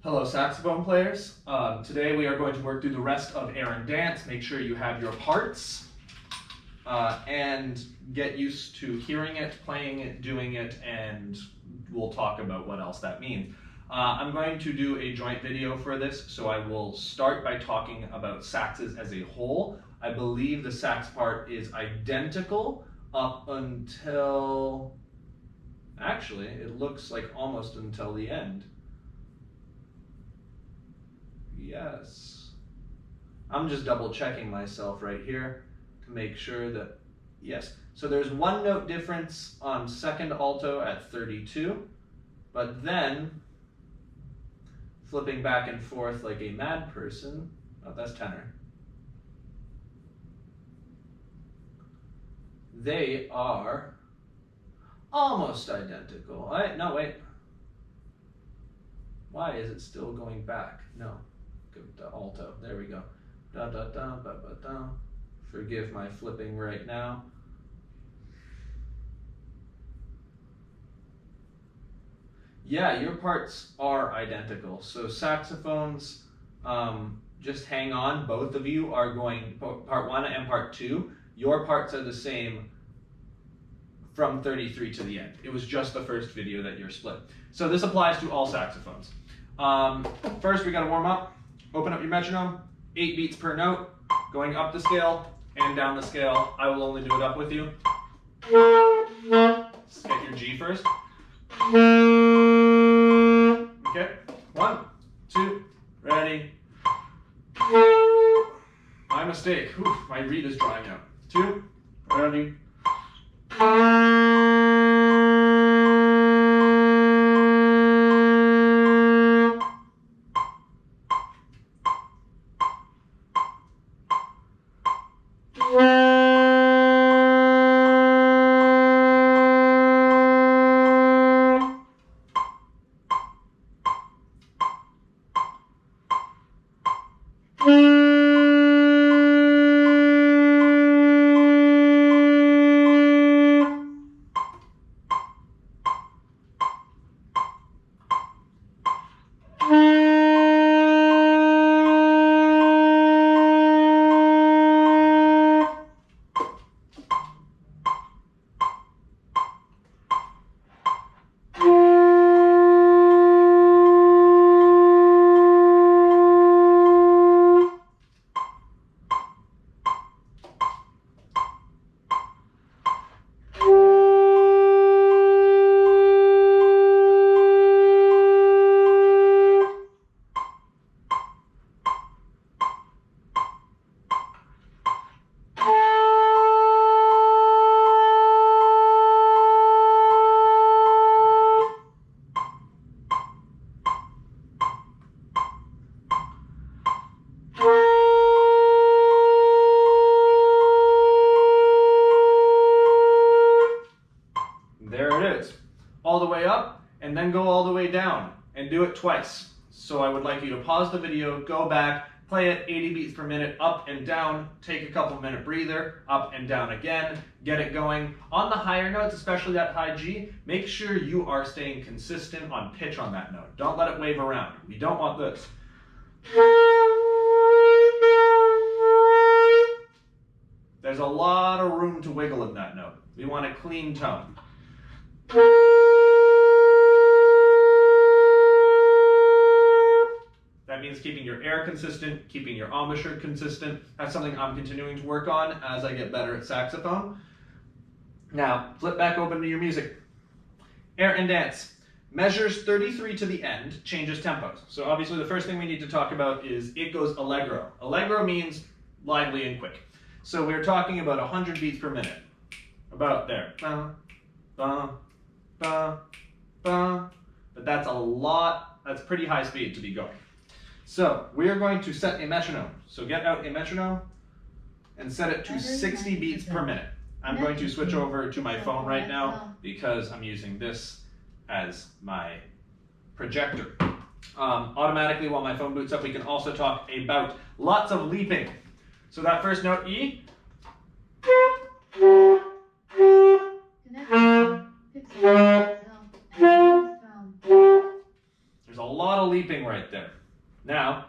Hello, saxophone players. Today we are going to work through the rest of air and dance. Make sure you have your parts and get used to hearing it, playing it, doing it, and we'll talk about what else that means. I'm going to do a joint video for this, so I will start by talking about saxes as a whole. I believe the sax part is identical up until, actually, it looks like almost until the end. Yes. I'm just double checking myself right here to make sure that, yes. So there's one note difference on second alto at 32, but then flipping back and forth like a mad person, oh, that's tenor. They are almost identical. No, wait. Why is it still going back? No. Go to alto. There we go. Da da da ba ba da. Forgive my flipping right now. Yeah, your parts are identical. So saxophones, just hang on. Both of you are going part 1 and part 2. Your parts are the same from 33 to the end. It was just the first video that you're split. So this applies to all saxophones. First, we got to warm up. Open up your metronome, 8 beats per note, going up the scale and down the scale. I will only do it up with you. Let's get your G first. Okay, 1, 2, ready. My mistake. Oof, my reed is drying out. 2, ready. All the way up and then go all the way down and do it twice. So I would like you to pause the video, go back, play it 80 beats per minute, up and down, take a couple minute breather, up and down again, get it going. On the higher notes, especially that high G, make sure you are staying consistent on pitch on that note. Don't let it wave around. We don't want this. There's a lot of room to wiggle in that note. We want a clean tone. That means keeping your air consistent, keeping your embouchure consistent. That's something I'm continuing to work on as I get better at saxophone. Now, flip back open to your music. Air and dance. Measures 33 to the end, changes tempos. So obviously the first thing we need to talk about is it goes allegro. Allegro means lively and quick. So we're talking about 100 beats per minute. About there. Ba, ba, ba, ba. But that's a lot, that's pretty high speed to be going. So we are going to set a metronome. So get out a metronome and set it to 60 beats per minute. I'm going to switch over to my phone right now because I'm using this as my projector. Automatically, while my phone boots up, we can also talk about lots of leaping. So that first note, E. There's a lot lot of leaping right there. Now,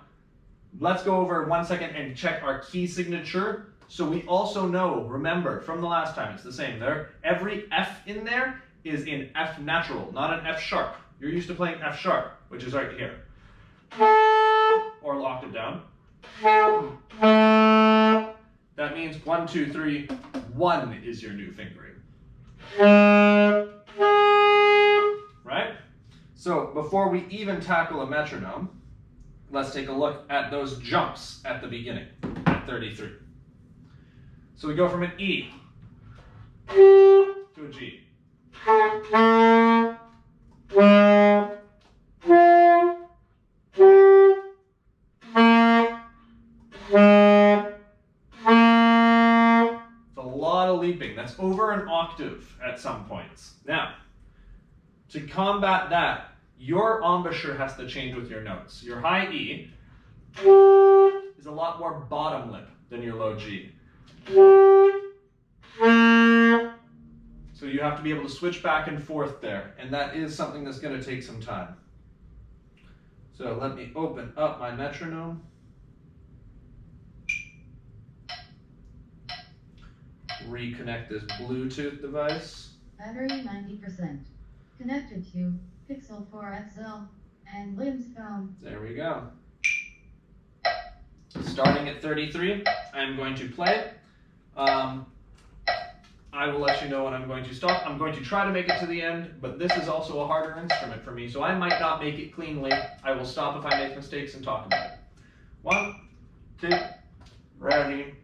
let's go over 1 second and check our key signature. So we also know, remember, from the last time, it's the same there. Every F in there is in F natural, not an F sharp. You're used to playing F sharp, which is right here. Or locked it down. That means 1, 2, 3, 1 is your new fingering. Right? So before we even tackle a metronome, let's take a look at those jumps at the beginning, at 33. So we go from an E to a G. It's a lot of leaping. That's over an octave at some points. Now, to combat that, your embouchure has to change with your notes. Your high E is a lot more bottom lip than your low G. So you have to be able to switch back and forth there, and that is something that's going to take some time. So let me open up my metronome. Reconnect this Bluetooth device. Battery 90%. Connected to Pixel 4 XL and Lim's phone. There we go. Starting at 33, I'm going to play. I will let you know when I'm going to stop. I'm going to try to make it to the end, but this is also a harder instrument for me, so I might not make it cleanly. I will stop if I make mistakes and talk about it. 1, 2, ready.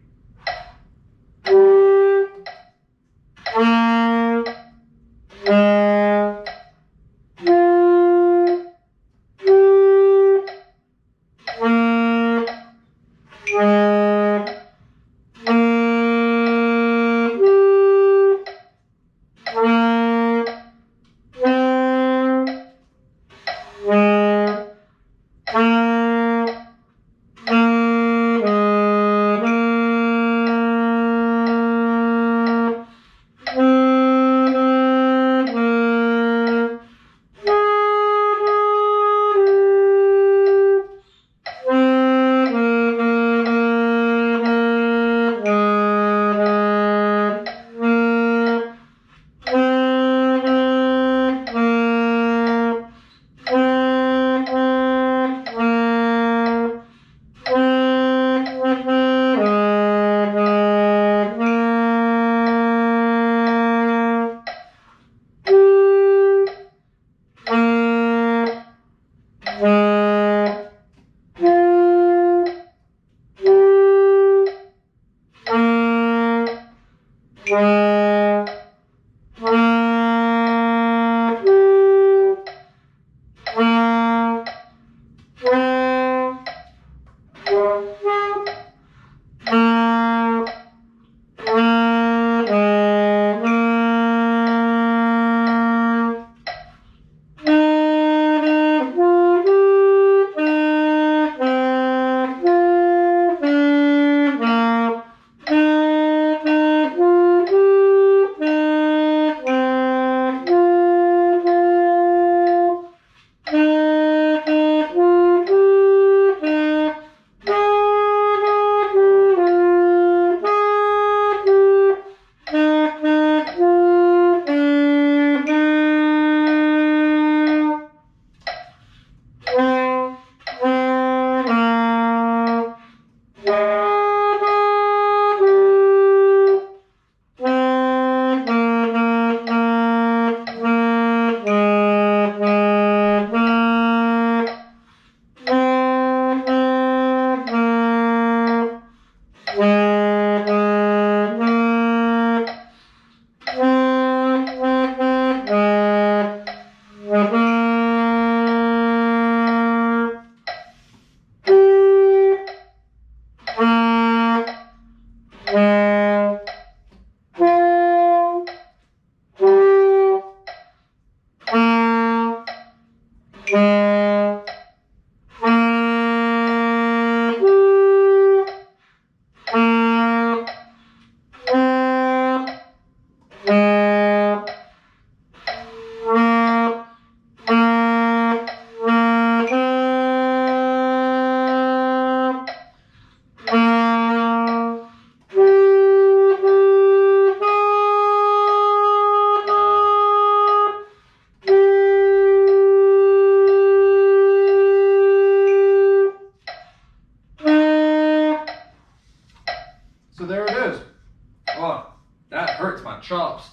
chops.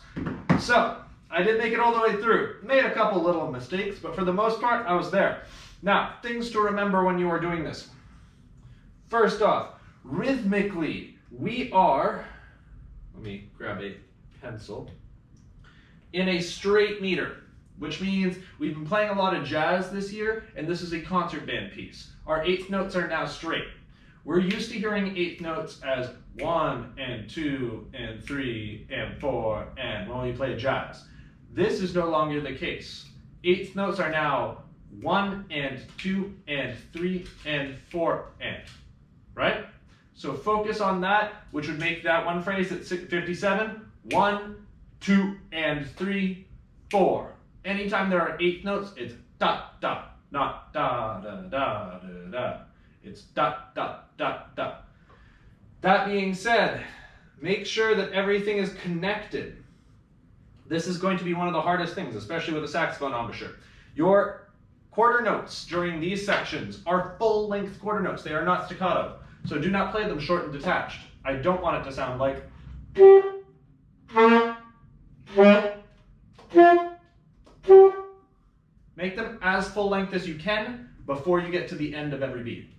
So, I did make it all the way through. Made a couple little mistakes, but for the most part, I was there. Now, things to remember when you are doing this. First off, rhythmically, we are, let me grab a pencil, in a straight meter, which means we've been playing a lot of jazz this year, and this is a concert band piece. Our eighth notes are now straight. We're used to hearing eighth notes as 1 and 2 and 3 and 4 and when we play jazz. This is no longer the case. Eighth notes are now 1 and 2 and 3 and 4 and, right? So focus on that, which would make that one phrase at 57, 1, 2, and 3, 4. Anytime there are eighth notes, it's da, da, not da, da, da, da, da. It's da, da, da, da. That being said, make sure that everything is connected. This is going to be one of the hardest things, especially with a saxophone embouchure. Your quarter notes during these sections are full-length quarter notes. They are not staccato. So do not play them short and detached. I don't want it to sound like... Make them as full length as you can before you get to the end of every beat.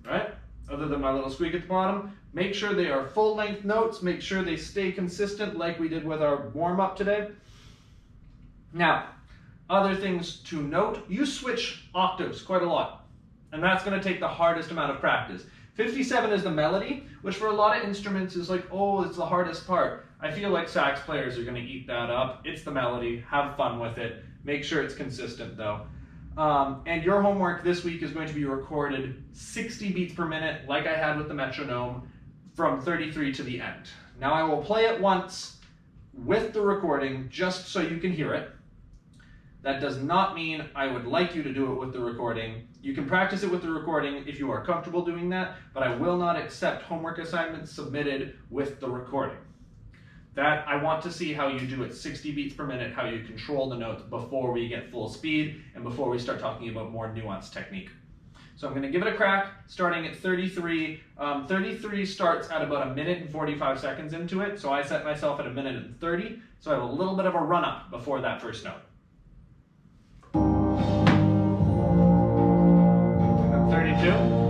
Right? Other than my little squeak at the bottom, make sure they are full length notes. Make sure they stay consistent like we did with our warm-up today. Now, other things to note, you switch octaves quite a lot. And that's going to take the hardest amount of practice. 57 is the melody, which for a lot of instruments is like, oh, it's the hardest part. I feel like sax players are going to eat that up. It's the melody. Have fun with it. Make sure it's consistent, though. And your homework this week is going to be recorded 60 beats per minute, like I had with the metronome, from 33 to the end. Now I will play it once with the recording, just so you can hear it. That does not mean I would like you to do it with the recording. You can practice it with the recording if you are comfortable doing that, but I will not accept homework assignments submitted with the recording. That I want to see how you do it 60 beats per minute, how you control the notes before we get full speed and before we start talking about more nuanced technique. So I'm going to give it a crack, starting at 33. 33 starts at about 1 minute and 45 seconds into it, so I set myself at 1 minute and 30, so I have a little bit of a run-up before that first note. 32.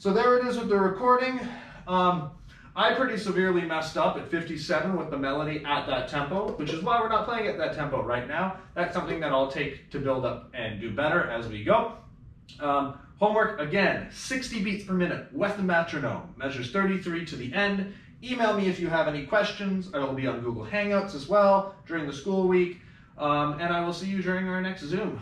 So there it is with the recording. I pretty severely messed up at 57 with the melody at that tempo, which is why we're not playing at that tempo right now. That's something that I'll take to build up and do better as we go. Homework, again, 60 beats per minute with the metronome. Measures 33 to the end. Email me if you have any questions. I will be on Google Hangouts as well during the school week. And I will see you during our next Zoom.